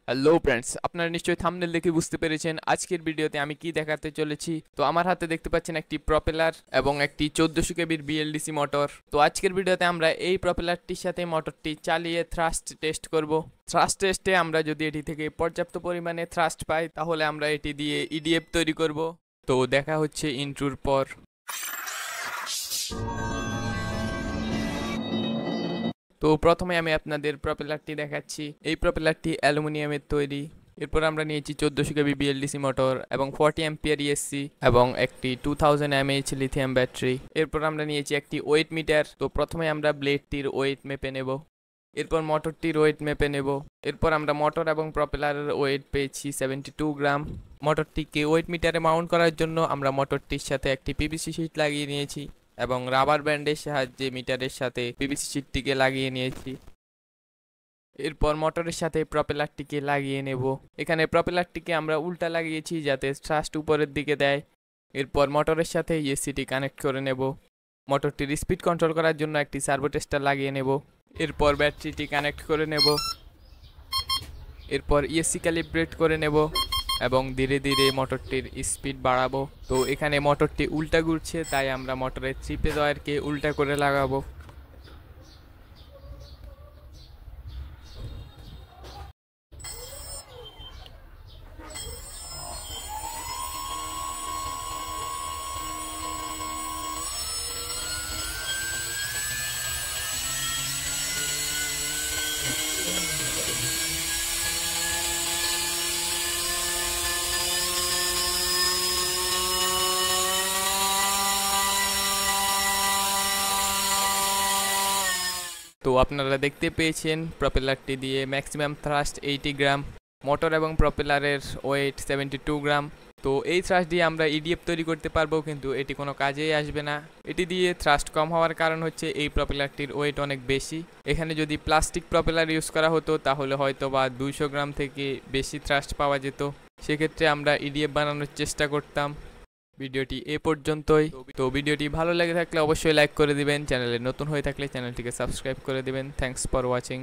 Hello friends, আপনারা নিশ্চয়ই thumbnail দেখে বুঝতে পেরেছেন আজকের ভিডিওতে আমি কি দেখাতে চলেছি। তো আমার হাতে দেখতে পাচ্ছেন একটি প্রপেলার এবং একটি 1400 কেবির বিএলডিসি মোটর। তো আজকের ভিডিওতে আমরা এই প্রপেলারটির সাথে মোটরটি চালিয়ে থ্রাস্ট টেস্ট করব। থ্রাস্ট টেস্টে আমরা যদি এটি থেকে পর্যাপ্ত পরিমাণে থ্রাস্ট পাই তাহলে আমরা এটি দিয়ে ইডিএফ তৈরি করব। তো দেখা হচ্ছে ইন্ট্রোর পর। তো প্রথমে আমি আপনাদের প্রপেলারটি দেখাচ্ছি। এই প্রপেলারটি অ্যালুমিনিয়ামের তৈরি। এরপর আমরা নিয়েছি 1400 কেবি বিএলডিসি মোটর এবং 40 অ্যাম্পিয়ার ইএসসি এবং একটি 2000 এমএএইচ লিথিয়াম ব্যাটারি। এরপর আমরা নিয়েছি একটি ওয়েট মিটার। তো প্রথমে আমরা ব্লেডটির ওয়েট মেপে নেব, এরপর মোটরটির ওয়েট মেপে নেব। এরপর আমরা মোটর এবং প্রপেলারের ওয়েট পেয়েছি 72 গ্রাম। মোটরটিকে ওয়েট মিটারে মাউন্ট করার জন্য আমরা মোটরটির সাথে একটি পিভিসি শীট লাগিয়ে নিয়েছি এবং রাবার ব্যান্ডের সাহায্যে মিটারের সাথে পিভিসি শীটটিকে লাগিয়ে নিয়েছি। এরপর মোটরের সাথে প্রপেলারটিকে লাগিয়ে নেব। এখানে প্রপেলারটিকে আমরা উল্টা লাগিয়েছি যাতে থ্রাস্ট উপরের দিকে দেয়। এরপর মোটরের সাথে এসিটি কানেক্ট করে নেব। মোটরটির স্পিড কন্ট্রোল করার জন্য একটি সার্ভো টেস্টার লাগিয়ে নেব। এরপর ব্যাটারিটি কানেক্ট করে নেব। এরপর ইএসসি ক্যালিব্রেট করে নেব এবং ধীরে ধীরে মোটরটির স্পিড বাড়াবো। তো এখানে মোটরটি উল্টা ঘুরছে, তাই আমরা মোটরের 3 ফেজ ওয়্যারকে উল্টা করে লাগাবো। তো আপনারা দেখতে পেয়েছেন প্রপেলারটি দিয়ে ম্যাক্সিমাম থ্রাস্ট 80 গ্রাম, মোটর এবং প্রপেলারের ওয়েট 72 গ্রাম। তো এই থ্রাস্ট দিয়ে আমরা ইডিএফ তৈরি করতে পারবো, কিন্তু এটি কোনো কাজেই আসবে না। এটি দিয়ে থ্রাস্ট কম হওয়ার কারণ হচ্ছে এই প্রপেলারটির ওয়েট অনেক বেশি। এখানে যদি প্লাস্টিক প্রপেলার ইউজ করা হতো তাহলে হয়তো বা 200 গ্রাম থেকে বেশি থ্রাস্ট পাওয়া যেত। সেক্ষেত্রে আমরা ইডিএফ বানানোর চেষ্টা করতাম। ভিডিওটি এ পর্যন্তই। তো ভিডিওটি ভালো লেগে থাকলে অবশ্যই লাইক করে দিবেন, চ্যানেলে নতুন হয়ে থাকলে চ্যানেলটিকে সাবস্ক্রাইব করে দিবেন। Thanks for watching.